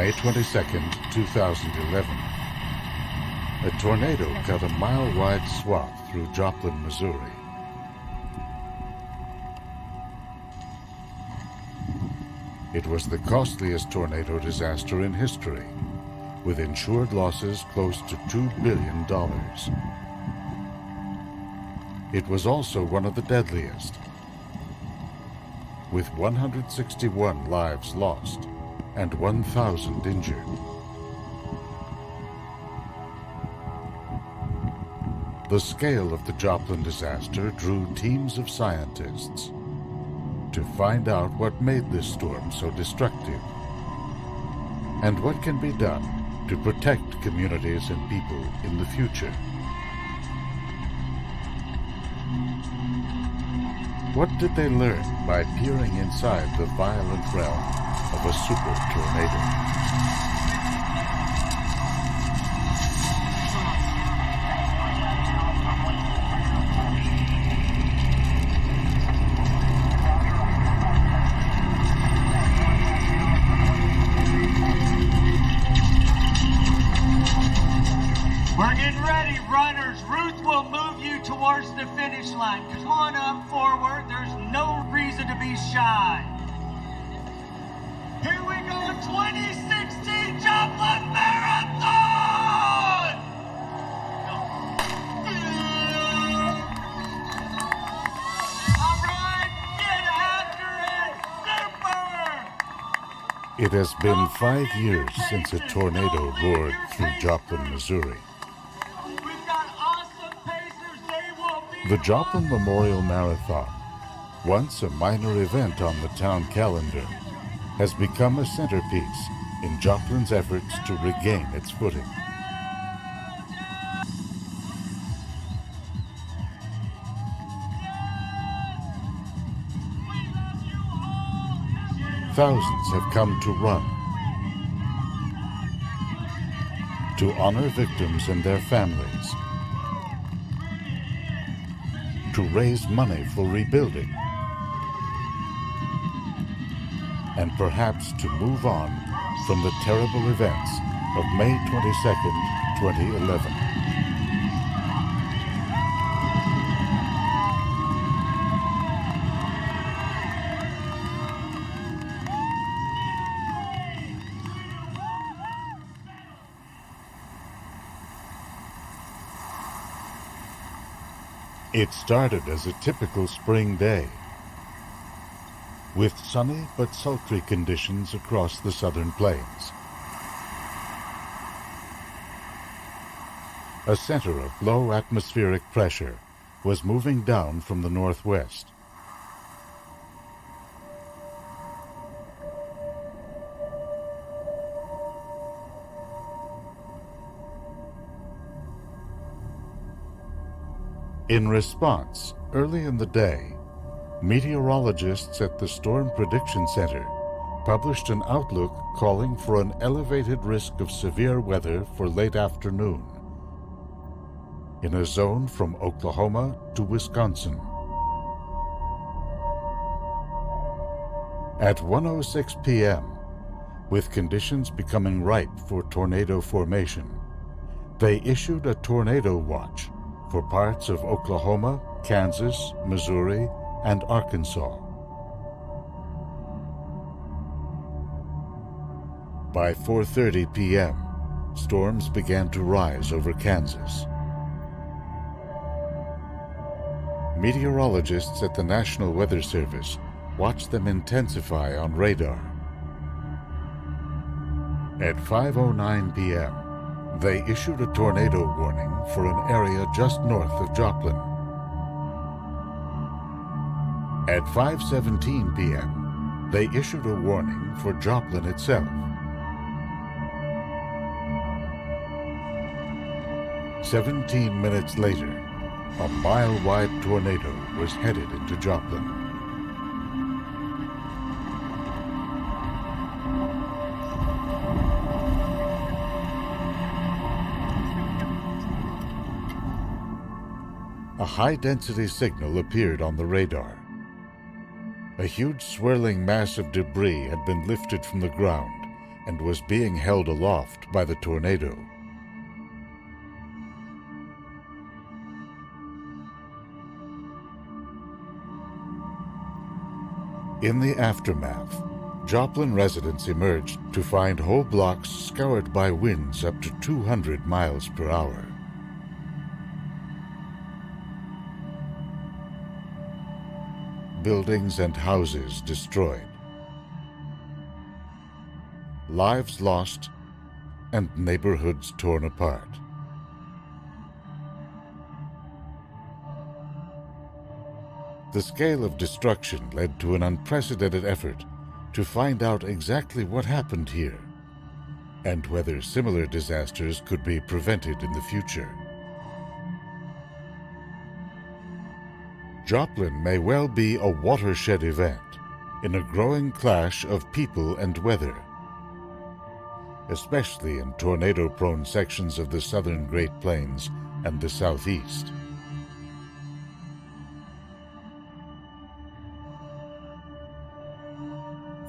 May 22nd, 2011, a tornado cut a mile-wide swath through Joplin, Missouri. It was the costliest tornado disaster in history, with insured losses close to $2 billion. It was also one of the deadliest, with 161 lives lost and 1,000 injured. The scale of the Joplin disaster drew teams of scientists to find out what made this storm so destructive and what can be done to protect communities and people in the future. What did they learn by peering inside the violent realm of a super tornado? We're getting ready, runners. Ruth will move you towards the finish line. Come on up forward. There's no reason to be shy. Here we go, 2016 Joplin Marathon! All right, get after it, Super! It has been 5 years since a tornado roared through Joplin, Missouri. The Joplin Memorial Marathon, once a minor event on the town calendar, has become a centerpiece in Joplin's efforts to regain its footing. Thousands have come to run, to honor victims and their families, to raise money for rebuilding, and perhaps to move on from the terrible events of May 22nd, 2011. It started as a typical spring day, with sunny but sultry conditions across the southern plains. A center of low atmospheric pressure was moving down from the northwest. In response, early in the day, meteorologists at the Storm Prediction Center published an outlook calling for an elevated risk of severe weather for late afternoon in a zone from Oklahoma to Wisconsin. At 1:06 p.m., with conditions becoming ripe for tornado formation, they issued a tornado watch for parts of Oklahoma, Kansas, Missouri, and Arkansas. By 4:30 p.m., storms began to rise over Kansas. Meteorologists at the National Weather Service watched them intensify on radar. At 5:09 p.m., they issued a tornado warning for an area just north of Joplin. At 5:17 p.m., they issued a warning for Joplin itself. 17 minutes later, a mile-wide tornado was headed into Joplin. A high-density signal appeared on the radar. A huge swirling mass of debris had been lifted from the ground and was being held aloft by the tornado. In the aftermath, Joplin residents emerged to find whole blocks scoured by winds up to 200 miles per hour. Buildings and houses destroyed. Lives lost, and neighborhoods torn apart. The scale of destruction led to an unprecedented effort to find out exactly what happened here and whether similar disasters could be prevented in the future. Joplin may well be a watershed event in a growing clash of people and weather, especially in tornado-prone sections of the southern Great Plains and the Southeast.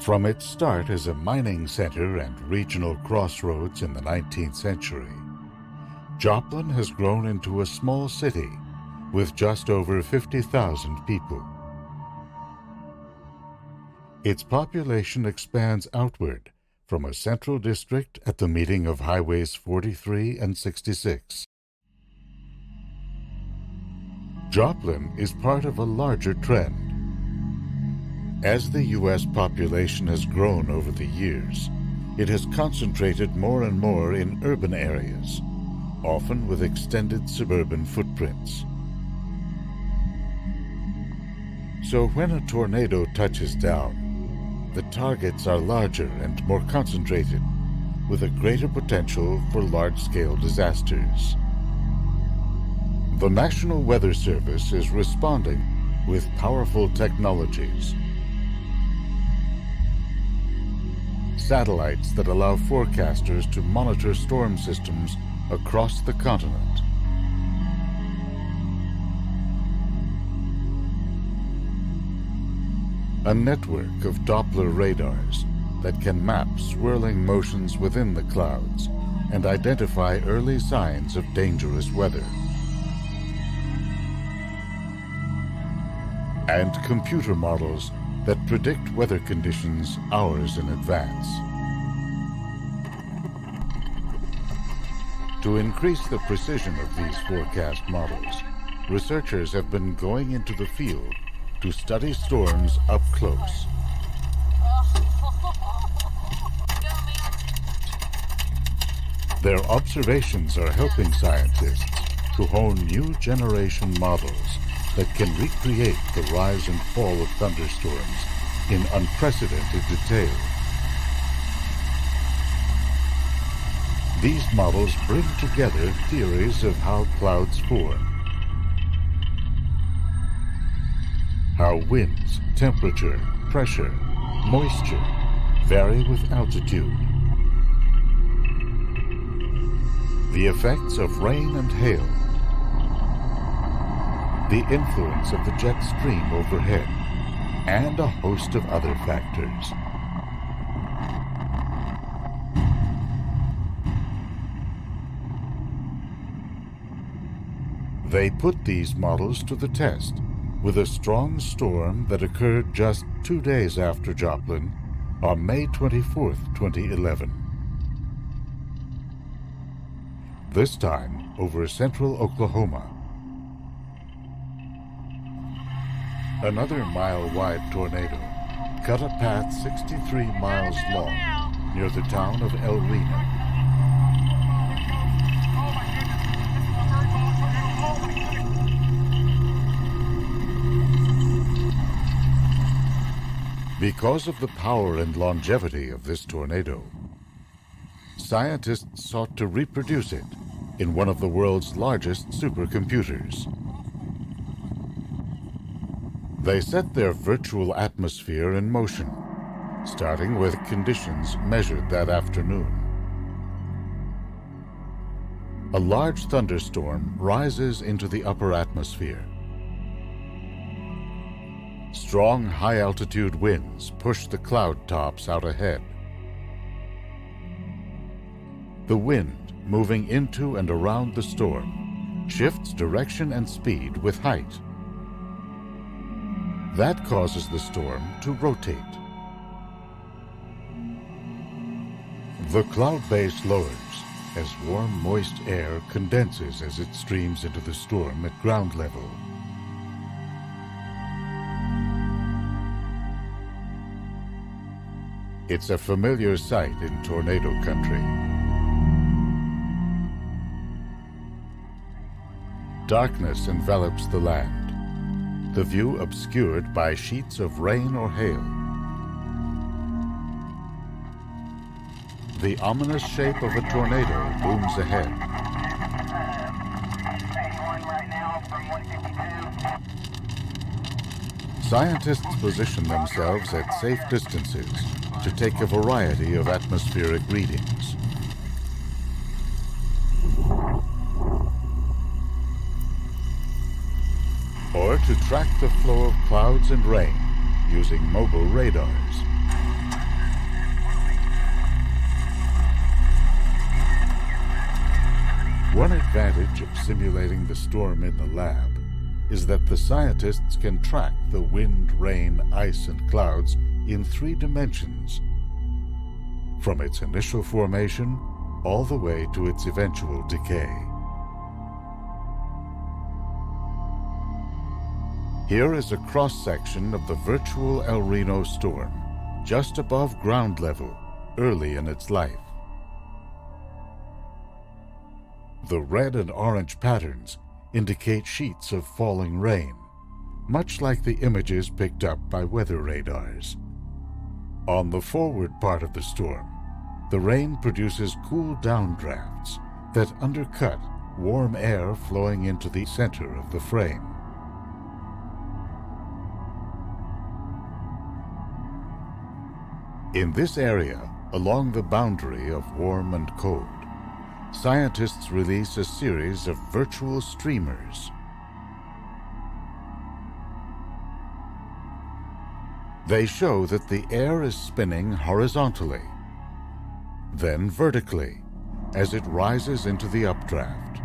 From its start as a mining center and regional crossroads in the 19th century, Joplin has grown into a small city with just over 50,000 people. Its population expands outward from a central district at the meeting of Highways 43 and 66. Joplin is part of a larger trend. As the U.S. population has grown over the years, it has concentrated more and more in urban areas, often with extended suburban footprints. So when a tornado touches down, the targets are larger and more concentrated, with a greater potential for large-scale disasters. The National Weather Service is responding with powerful technologies. Satellites that allow forecasters to monitor storm systems across the continent. A network of Doppler radars that can map swirling motions within the clouds and identify early signs of dangerous weather. And computer models that predict weather conditions hours in advance. To increase the precision of these forecast models, researchers have been going into the field to study storms up close. Their observations are helping scientists to hone new generation models that can recreate the rise and fall of thunderstorms in unprecedented detail. These models bring together theories of how clouds form, how winds, temperature, pressure, moisture vary with altitude, the effects of rain and hail, the influence of the jet stream overhead, and a host of other factors. They put these models to the test with a strong storm that occurred just 2 days after Joplin on May 24, 2011. This time over central Oklahoma. Another mile-wide tornado cut a path 63 miles long near the town of El Reno. Because of the power and longevity of this tornado, scientists sought to reproduce it in one of the world's largest supercomputers. They set their virtual atmosphere in motion, starting with conditions measured that afternoon. A large thunderstorm rises into the upper atmosphere. Strong high-altitude winds push the cloud tops out ahead. The wind, moving into and around the storm, shifts direction and speed with height. That causes the storm to rotate. The cloud base lowers as warm, moist air condenses as it streams into the storm at ground level. It's a familiar sight in tornado country. Darkness envelops the land, the view obscured by sheets of rain or hail. The ominous shape of a tornado looms ahead. Scientists position themselves at safe distances to take a variety of atmospheric readings. Or to track the flow of clouds and rain using mobile radars. One advantage of simulating the storm in the lab is that the scientists can track the wind, rain, ice, and clouds in 3 dimensions, from its initial formation all the way to its eventual decay. Here is a cross-section of the virtual El Reno storm, just above ground level, early in its life. The red and orange patterns indicate sheets of falling rain, much like the images picked up by weather radars. On the forward part of the storm, the rain produces cool downdrafts that undercut warm air flowing into the center of the frame. In this area, along the boundary of warm and cold, scientists release a series of virtual streamers. They show that the air is spinning horizontally, then vertically, as it rises into the updraft.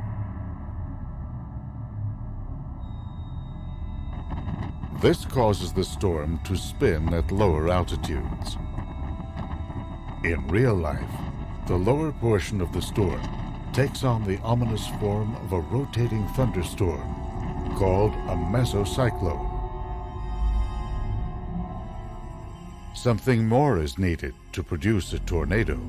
This causes the storm to spin at lower altitudes. In real life, the lower portion of the storm takes on the ominous form of a rotating thunderstorm called a mesocyclone. Something more is needed to produce a tornado.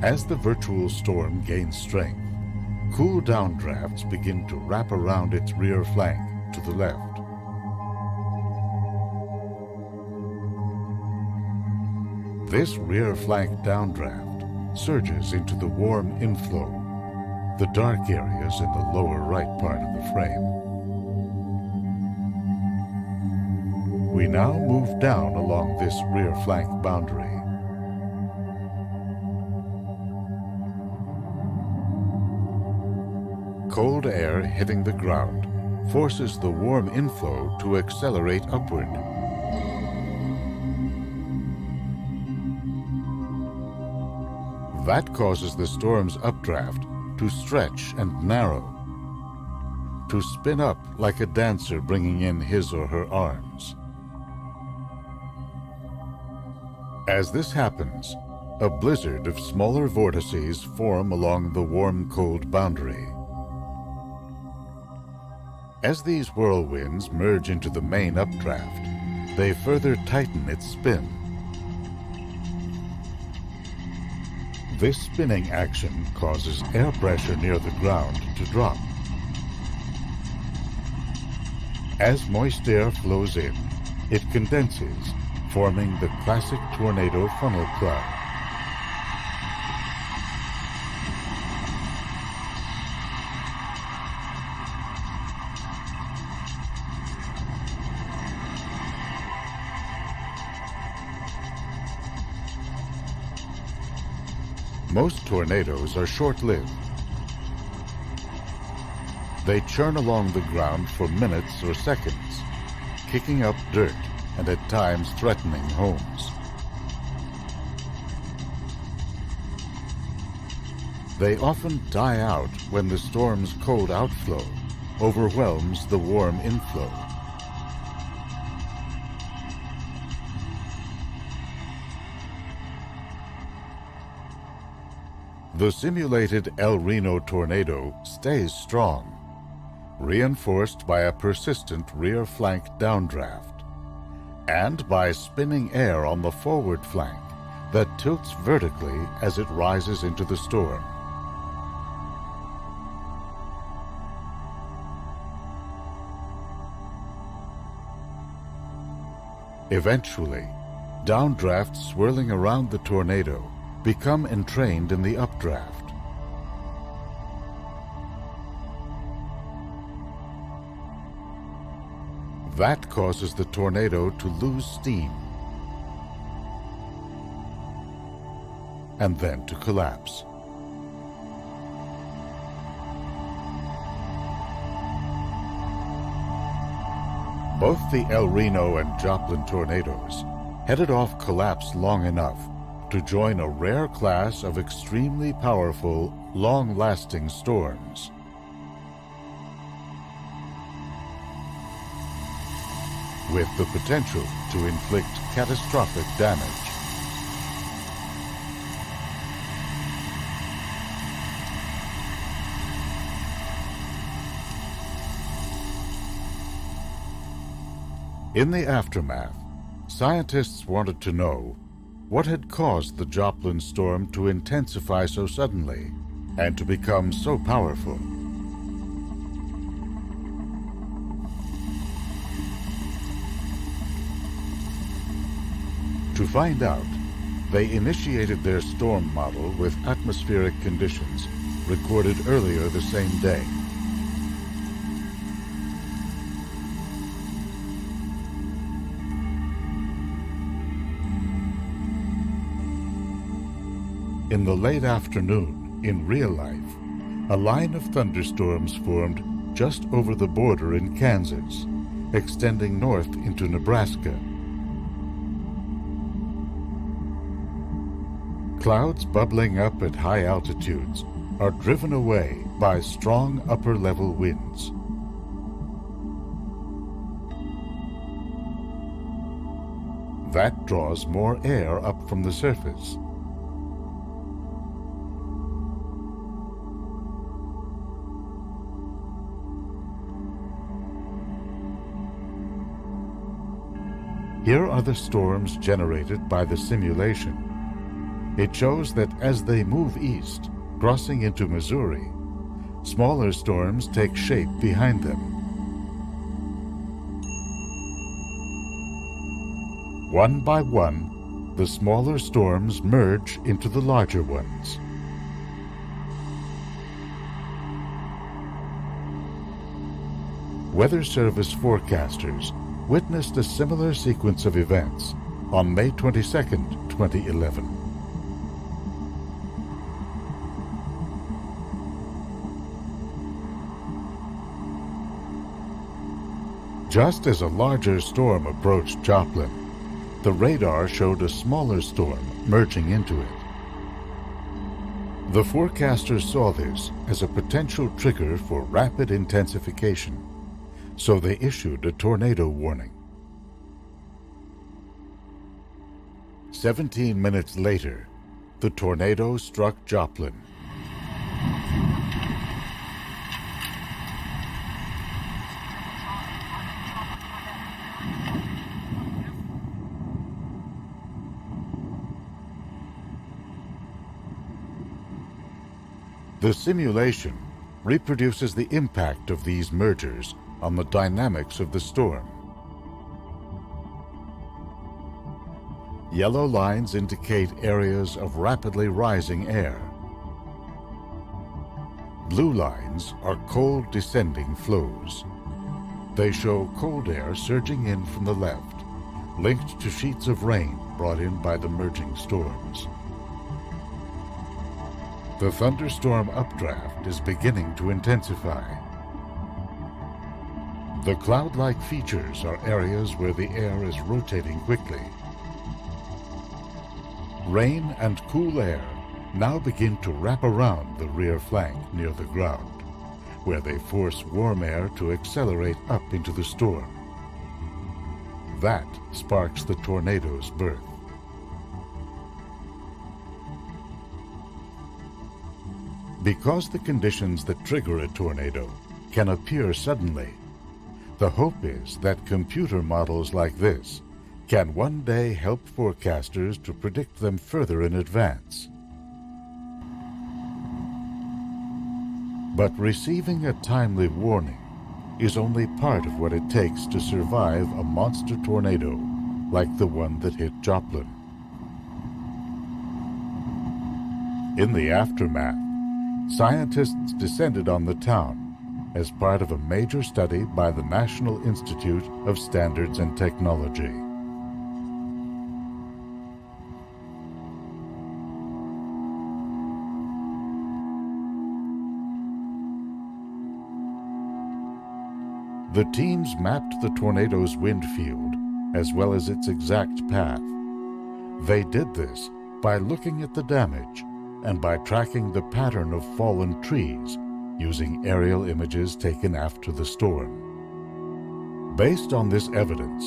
As the virtual storm gains strength, cool downdrafts begin to wrap around its rear flank to the left. This rear flank downdraft surges into the warm inflow, the dark areas in the lower right part of the frame. We now move down along this rear flank boundary. Cold air hitting the ground forces the warm inflow to accelerate upward. That causes the storm's updraft to stretch and narrow, to spin up like a dancer bringing in his or her arms. As this happens, a blizzard of smaller vortices form along the warm-cold boundary. As these whirlwinds merge into the main updraft, they further tighten its spin. This spinning action causes air pressure near the ground to drop. As moist air flows in, it condenses, forming the classic tornado funnel cloud. Most tornadoes are short-lived. They churn along the ground for minutes or seconds, kicking up dirt and at times threatening homes. They often die out when the storm's cold outflow overwhelms the warm inflow. The simulated El Reno tornado stays strong, reinforced by a persistent rear flank downdraft, and by spinning air on the forward flank that tilts vertically as it rises into the storm. Eventually, downdrafts swirling around the tornado become entrained in the updraft. That causes the tornado to lose steam and then to collapse. Both the El Reno and Joplin tornadoes headed off collapse long enough to join a rare class of extremely powerful, long-lasting storms. With the potential to inflict catastrophic damage. In the aftermath, scientists wanted to know what had caused the Joplin storm to intensify so suddenly and to become so powerful. To find out, they initiated their storm model with atmospheric conditions recorded earlier the same day. In the late afternoon, in real life, a line of thunderstorms formed just over the border in Kansas, extending north into Nebraska. Clouds bubbling up at high altitudes are driven away by strong upper-level winds. That draws more air up from the surface. Here are the storms generated by the simulation. It shows that as they move east, crossing into Missouri, smaller storms take shape behind them. One by one, the smaller storms merge into the larger ones. Weather Service forecasters witnessed a similar sequence of events on May 22, 2011. Just as a larger storm approached Joplin, the radar showed a smaller storm merging into it. The forecasters saw this as a potential trigger for rapid intensification, so they issued a tornado warning. 17 minutes later, the tornado struck Joplin. The simulation reproduces the impact of these mergers on the dynamics of the storm. Yellow lines indicate areas of rapidly rising air. Blue lines are cold descending flows. They show cold air surging in from the left, linked to sheets of rain brought in by the merging storms. The thunderstorm updraft is beginning to intensify. The cloud-like features are areas where the air is rotating quickly. Rain and cool air now begin to wrap around the rear flank near the ground, where they force warm air to accelerate up into the storm. That sparks the tornado's birth. Because the conditions that trigger a tornado can appear suddenly, the hope is that computer models like this can one day help forecasters to predict them further in advance. But receiving a timely warning is only part of what it takes to survive a monster tornado like the one that hit Joplin. In the aftermath, scientists descended on the town as part of a major study by the National Institute of Standards and Technology. The teams mapped the tornado's wind field as well as its exact path. They did this by looking at the damage and by tracking the pattern of fallen trees using aerial images taken after the storm. Based on this evidence,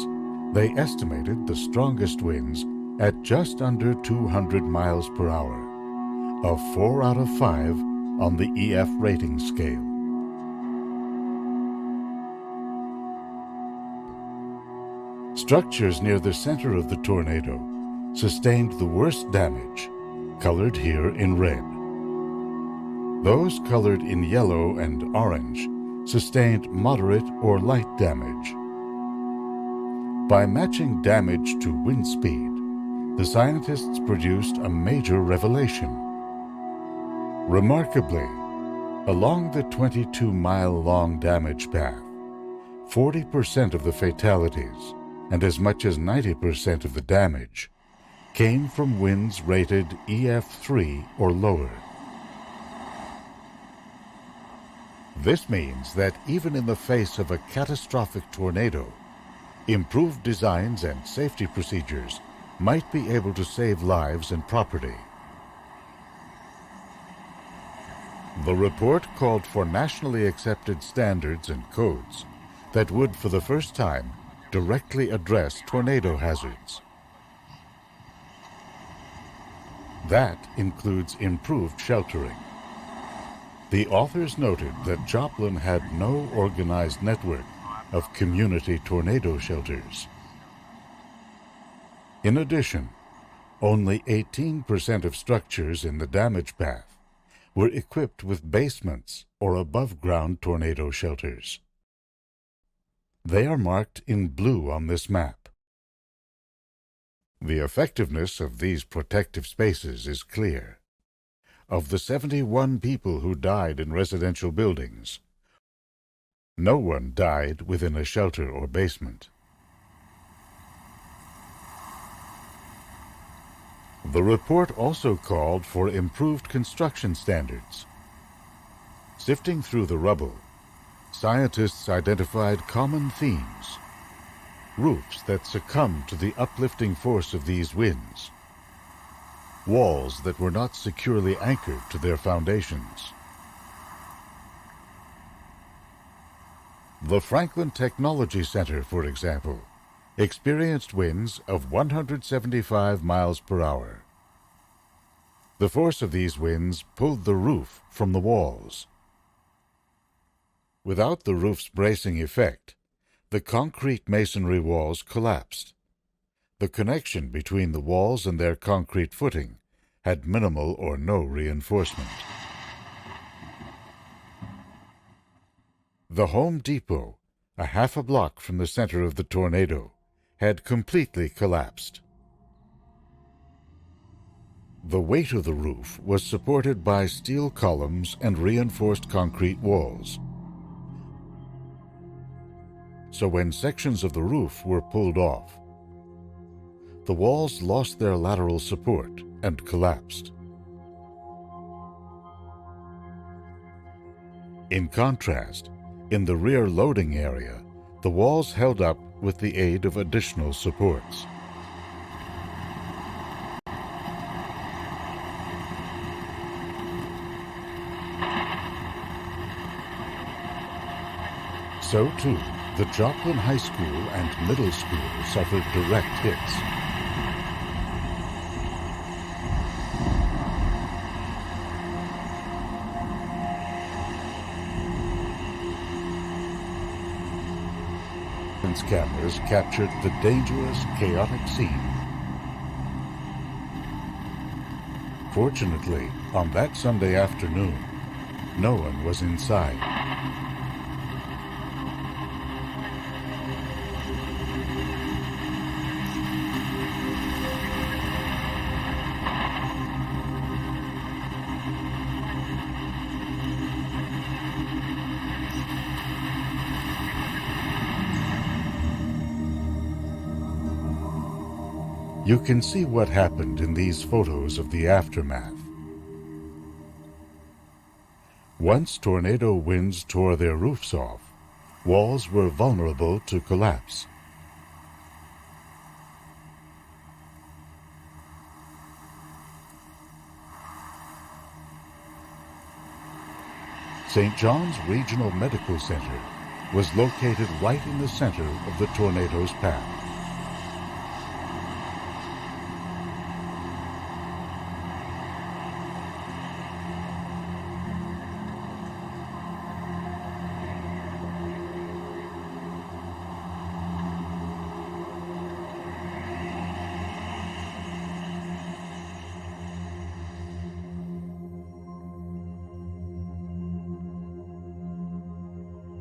they estimated the strongest winds at just under 200 miles per hour, a 4 out of 5 on the EF rating scale. Structures near the center of the tornado sustained the worst damage, colored here in red. Those colored in yellow and orange sustained moderate or light damage. By matching damage to wind speed, the scientists produced a major revelation. Remarkably, along the 22-mile-long damage path, 40% of the fatalities and as much as 90% of the damage came from winds rated EF3 or lower. This means that even in the face of a catastrophic tornado, improved designs and safety procedures might be able to save lives and property. The report called for nationally accepted standards and codes that would, for the first time, directly address tornado hazards. That includes improved sheltering. The authors noted that Joplin had no organized network of community tornado shelters. In addition, only 18% of structures in the damage path were equipped with basements or above-ground tornado shelters. They are marked in blue on this map. The effectiveness of these protective spaces is clear. Of the 71 people who died in residential buildings, no one died within a shelter or basement. The report also called for improved construction standards. Sifting through the rubble, scientists identified common themes: roofs that succumb to the uplifting force of these winds, walls that were not securely anchored to their foundations. The Franklin Technology Center, for example, experienced winds of 175 miles per hour. The force of these winds pulled the roof from the walls. Without the roof's bracing effect, the concrete masonry walls collapsed. The connection between the walls and their concrete footing had minimal or no reinforcement. The Home Depot, a half a block from the center of the tornado, had completely collapsed. The weight of the roof was supported by steel columns and reinforced concrete walls. So when sections of the roof were pulled off, the walls lost their lateral support and collapsed. In contrast, in the rear loading area, the walls held up with the aid of additional supports. So too, the Joplin High School and Middle School suffered direct hits. Cameras captured the dangerous, chaotic scene. Fortunately, on that Sunday afternoon, no one was inside. You can see what happened in these photos of the aftermath. Once tornado winds tore their roofs off, walls were vulnerable to collapse. St. John's Regional Medical Center was located right in the center of the tornado's path.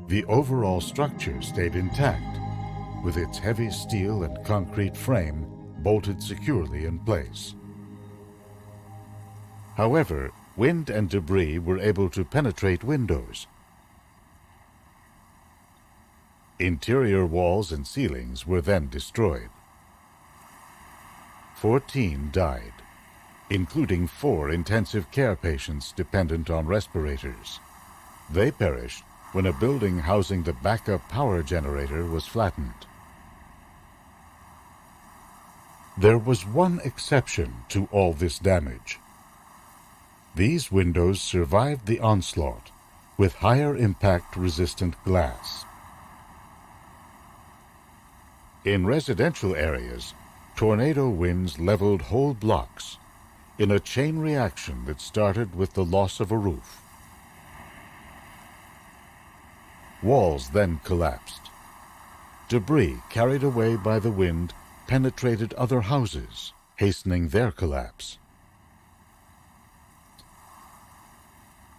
The overall structure stayed intact, with its heavy steel and concrete frame bolted securely in place. However, wind and debris were able to penetrate windows. Interior walls and ceilings were then destroyed. 14 died, including 4 intensive care patients dependent on respirators. They perished when a building housing the backup power generator was flattened. There was one exception to all this damage. These windows survived the onslaught with higher impact-resistant glass. In residential areas, tornado winds leveled whole blocks in a chain reaction that started with the loss of a roof. Walls then collapsed. Debris carried away by the wind penetrated other houses, hastening their collapse.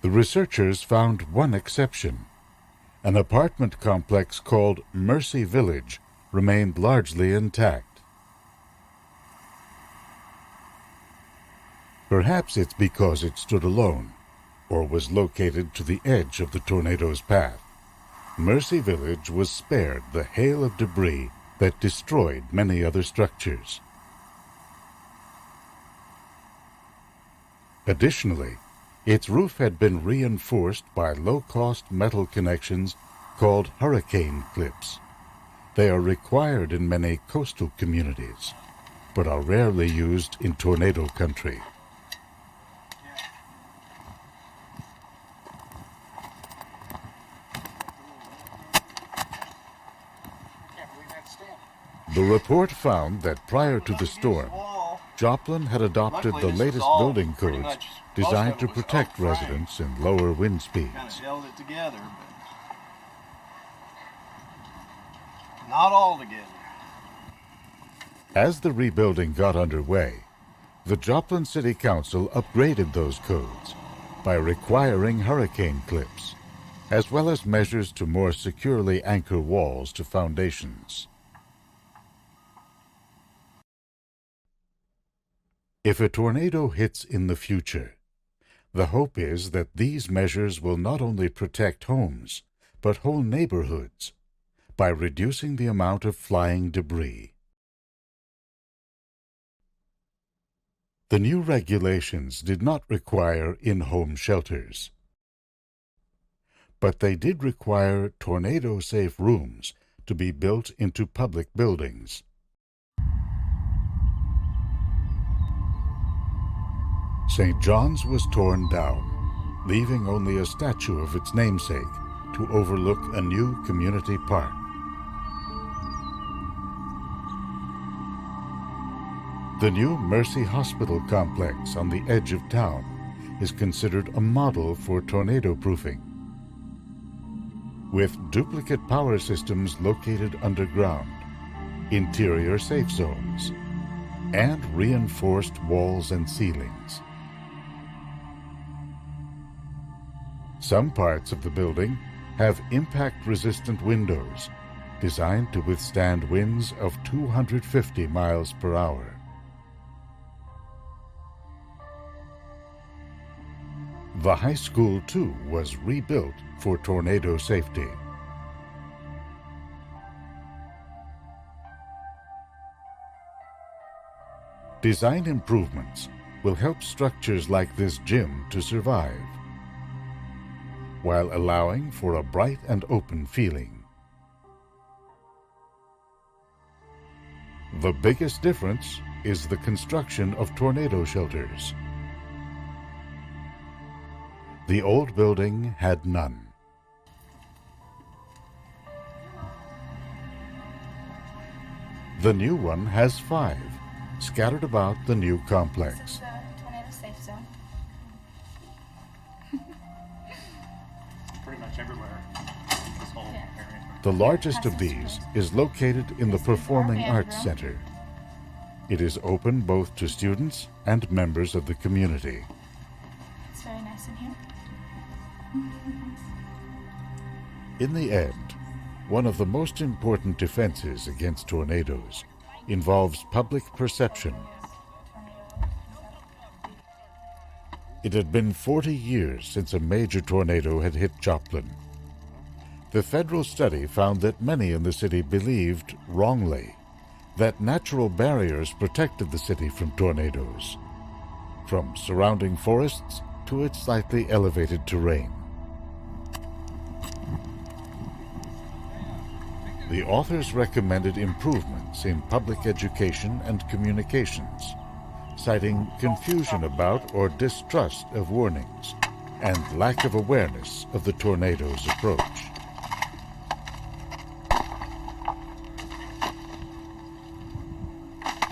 The researchers found one exception. An apartment complex called Mercy Village remained largely intact. Perhaps it's because it stood alone, or was located to the edge of the tornado's path. Mercy Village was spared the hail of debris that destroyed many other structures. Additionally, its roof had been reinforced by low-cost metal connections called hurricane clips. They are required in many coastal communities, but are rarely used in tornado country. The report found that prior to the storm, Joplin had adopted the latest building codes designed to protect residents in lower wind speeds. Kind of held it together, but not all together. As the rebuilding got underway, the Joplin City Council upgraded those codes by requiring hurricane clips, as well as measures to more securely anchor walls to foundations. If a tornado hits in the future, the hope is that these measures will not only protect homes, but whole neighborhoods, by reducing the amount of flying debris. The new regulations did not require in-home shelters, but they did require tornado-safe rooms to be built into public buildings. St. John's was torn down, leaving only a statue of its namesake to overlook a new community park. The new Mercy Hospital complex on the edge of town is considered a model for tornado-proofing. With duplicate power systems located underground, interior safe zones, and reinforced walls and ceilings. Some parts of the building have impact-resistant windows designed to withstand winds of 250 miles per hour. The high school, too, was rebuilt for tornado safety. Design improvements will help structures like this gym to survive, while allowing for a bright and open feeling. The biggest difference is the construction of tornado shelters. The old building had none. The new one has 5, scattered about the new complex. This is the tornado safe zone. Pretty much everywhere. This whole area. The largest of these is located in the Performing Arts Center. It is open both to students and members of the community. It's very nice in here. In the end, one of the most important defenses against tornadoes involves public perception. It had been 40 years since a major tornado had hit Joplin. The federal study found that many in the city believed, wrongly, that natural barriers protected the city from tornadoes, from surrounding forests to its slightly elevated terrain. The authors recommended improvements in public education and communications, citing confusion about or distrust of warnings and lack of awareness of the tornado's approach.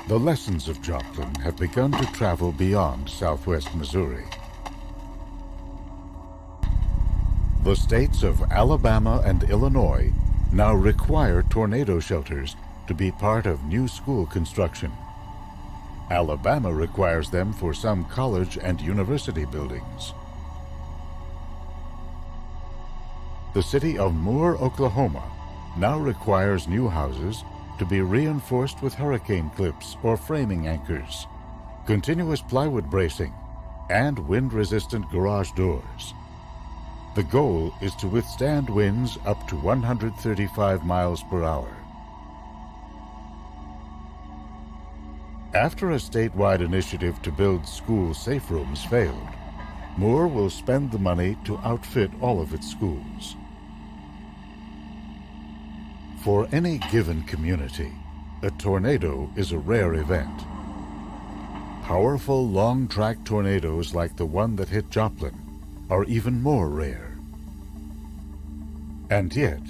The lessons of Joplin have begun to travel beyond southwest Missouri. The states of Alabama and Illinois now require tornado shelters to be part of new school construction. Alabama requires them for some college and university buildings. The city of Moore, Oklahoma, now requires new houses to be reinforced with hurricane clips or framing anchors, continuous plywood bracing, and wind-resistant garage doors. The goal is to withstand winds up to 135 miles per hour. After a statewide initiative to build school safe rooms failed, Moore will spend the money to outfit all of its schools. For any given community, a tornado is a rare event. Powerful long-track tornadoes like the one that hit Joplin are even more rare. And yet,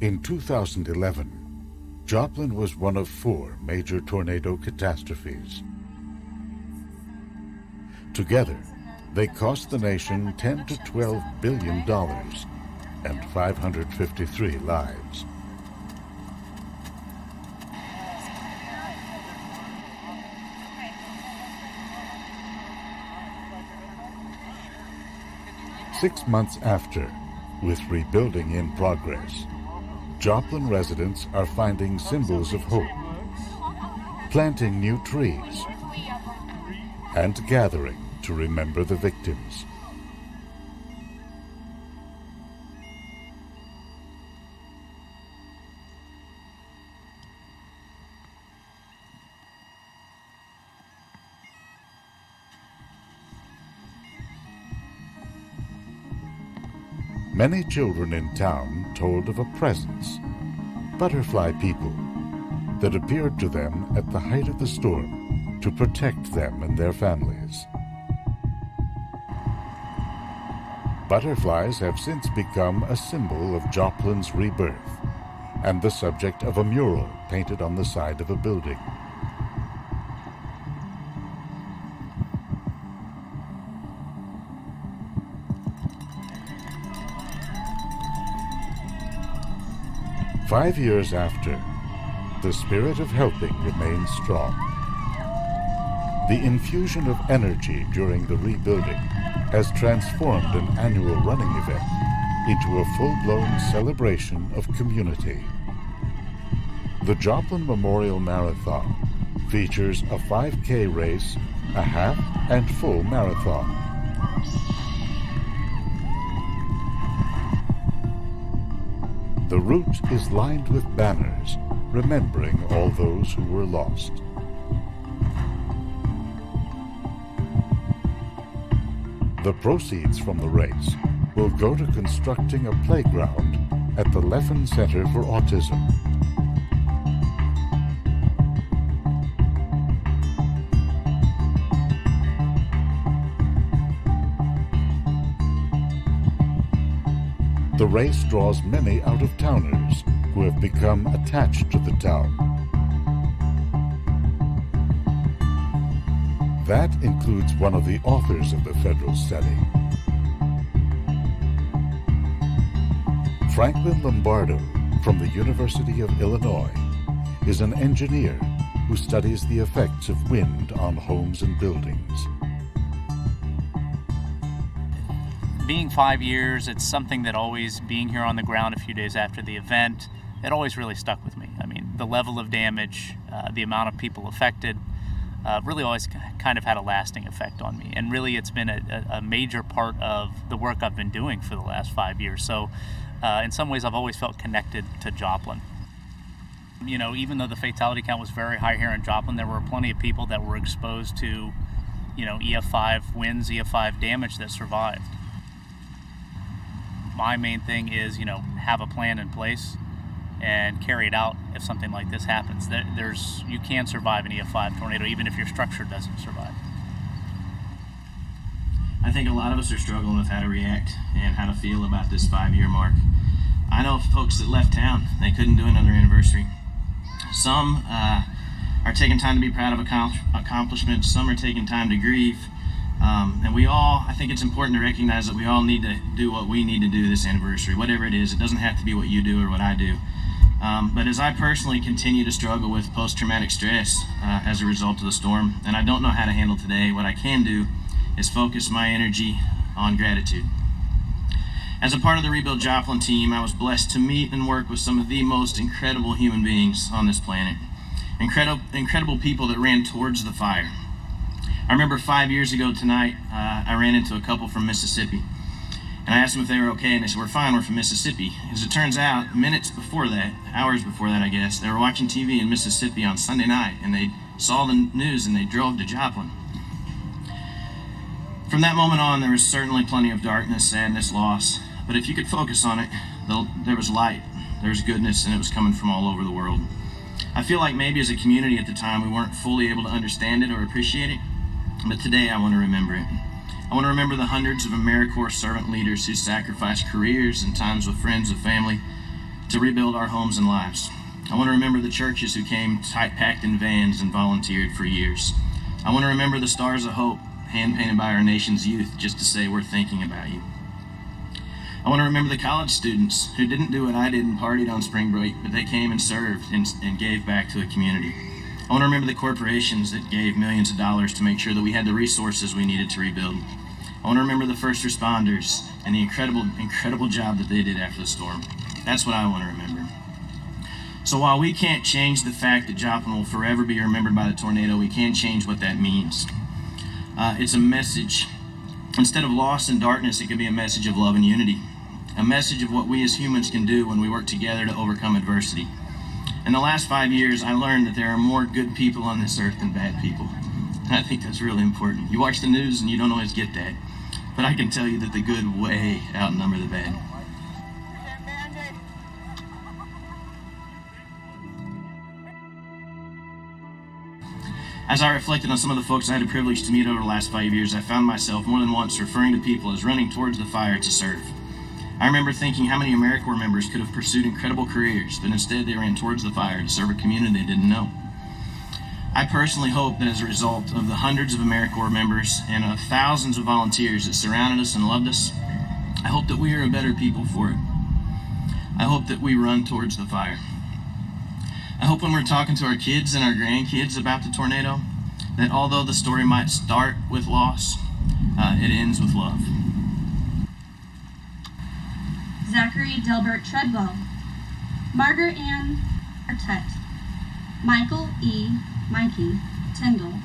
in 2011, Joplin was one of 4 major tornado catastrophes. Together, they cost the nation $10 to $12 billion and 553 lives. Six months after, with rebuilding in progress, Joplin residents are finding symbols of hope, planting new trees, and gathering to remember the victims. Many children in town told of a presence, butterfly people that appeared to them at the height of the storm to protect them and their families. Butterflies have since become a symbol of Joplin's rebirth and the subject of a mural painted on the side of a building. "5 years after, the spirit of helping remains strong. The infusion of energy during the rebuilding has transformed an annual running event into a full-blown celebration of community. The Joplin Memorial Marathon features a 5K race, a half and full marathon. The route is lined with banners remembering all those who were lost. The proceeds from the race will go to constructing a playground at the Leffen Center for Autism. The race draws many out-of-towners who have become attached to the town. That includes one of the authors of the federal study. Franklin Lombardo from the University of Illinois is an engineer who studies the effects of wind on homes and buildings. Being 5 years, it's something that always, being here on the ground a few days after the event, it always really stuck with me. I mean, the level of damage, the amount of people affected, really always kind of had a lasting effect on me. And really it's been a major part of the work I've been doing for the last 5 years. So in some ways I've always felt connected to Joplin. You know, even though the fatality count was very high here in Joplin, there were plenty of people that were exposed to, you know, EF5 winds, EF5 damage that survived. My main thing is, you know, have a plan in place and carry it out if something like this happens. You can survive an EF5 tornado even if your structure doesn't survive. I think a lot of us are struggling with how to react and how to feel about this 5-year mark. I know folks that left town, they couldn't do another anniversary. Some are taking time to be proud of accomplishments, some are taking time to grieve. And we all, I think it's important to recognize that we all need to do what we need to do this anniversary, whatever it is. It doesn't have to be what you do or what I do. But as I personally continue to struggle with post-traumatic stress as a result of the storm, and I don't know how to handle today, what I can do is focus my energy on gratitude. As a part of the Rebuild Joplin team, I was blessed to meet and work with some of the most incredible human beings on this planet. Incredible people that ran towards the fire. I remember 5 years ago tonight, I ran into a couple from Mississippi. And I asked them if they were okay, and they said, "We're fine, we're from Mississippi." As it turns out, minutes before that, hours before that I guess, they were watching TV in Mississippi on Sunday night, and they saw the news and they drove to Joplin. From that moment on, there was certainly plenty of darkness, sadness, loss, but if you could focus on it, there was light, there was goodness, and it was coming from all over the world. I feel like maybe as a community at the time, we weren't fully able to understand it or appreciate it, but today I want to remember it. I want to remember the hundreds of AmeriCorps servant leaders who sacrificed careers and times with friends and family to rebuild our homes and lives. I want to remember the churches who came tight-packed in vans and volunteered for years. I want to remember the stars of hope hand-painted by our nation's youth just to say we're thinking about you. I want to remember the college students who didn't do what I did and partied on spring break, but they came and served and gave back to a community. I want to remember the corporations that gave millions of dollars to make sure that we had the resources we needed to rebuild. I want to remember the first responders and the incredible job that they did after the storm. That's what I want to remember. So while we can't change the fact that Joplin will forever be remembered by the tornado, we can change what that means. It's a message. Instead of loss and darkness, it can be a message of love and unity. A message of what we as humans can do when we work together to overcome adversity. In the last 5 years, I learned that there are more good people on this earth than bad people. And I think that's really important. You watch the news and you don't always get that. But I can tell you that the good way outnumber the bad. As I reflected on some of the folks I had the privilege to meet over the last 5 years, I found myself more than once referring to people as running towards the fire to serve. I remember thinking how many AmeriCorps members could have pursued incredible careers, but instead they ran towards the fire to serve a community they didn't know. I personally hope that as a result of the hundreds of AmeriCorps members and of thousands of volunteers that surrounded us and loved us, I hope that we are a better people for it. I hope that we run towards the fire. I hope when we're talking to our kids and our grandkids about the tornado, that although the story might start with loss, it ends with love. Zachary Delbert Treadwell, Margaret Ann Artett, Michael E. Mikey Tyndall,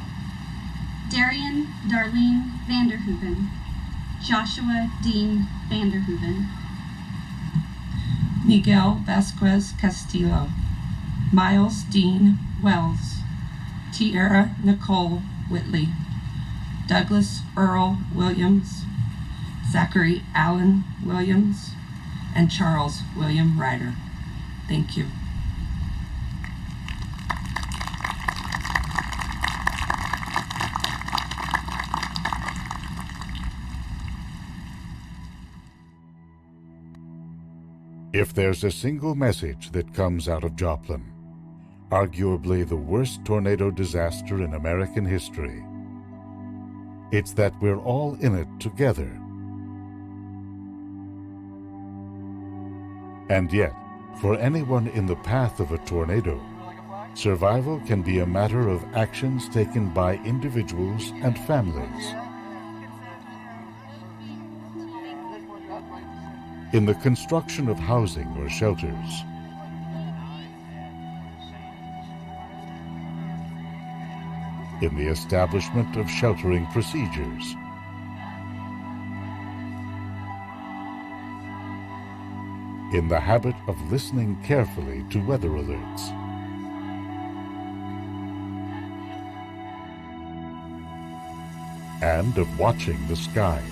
Darian Darlene Vanderhoeven, Joshua Dean Vanderhoeven, Miguel Vasquez Castillo, Miles Dean Wells, Tierra Nicole Whitley, Douglas Earl Williams, Zachary Allen Williams, and Charles William Ryder. Thank you. If there's a single message that comes out of Joplin, arguably the worst tornado disaster in American history, it's that we're all in it together. And yet, for anyone in the path of a tornado, survival can be a matter of actions taken by individuals and families. In the construction of housing or shelters, in the establishment of sheltering procedures, in the habit of listening carefully to weather alerts, and of watching the skies.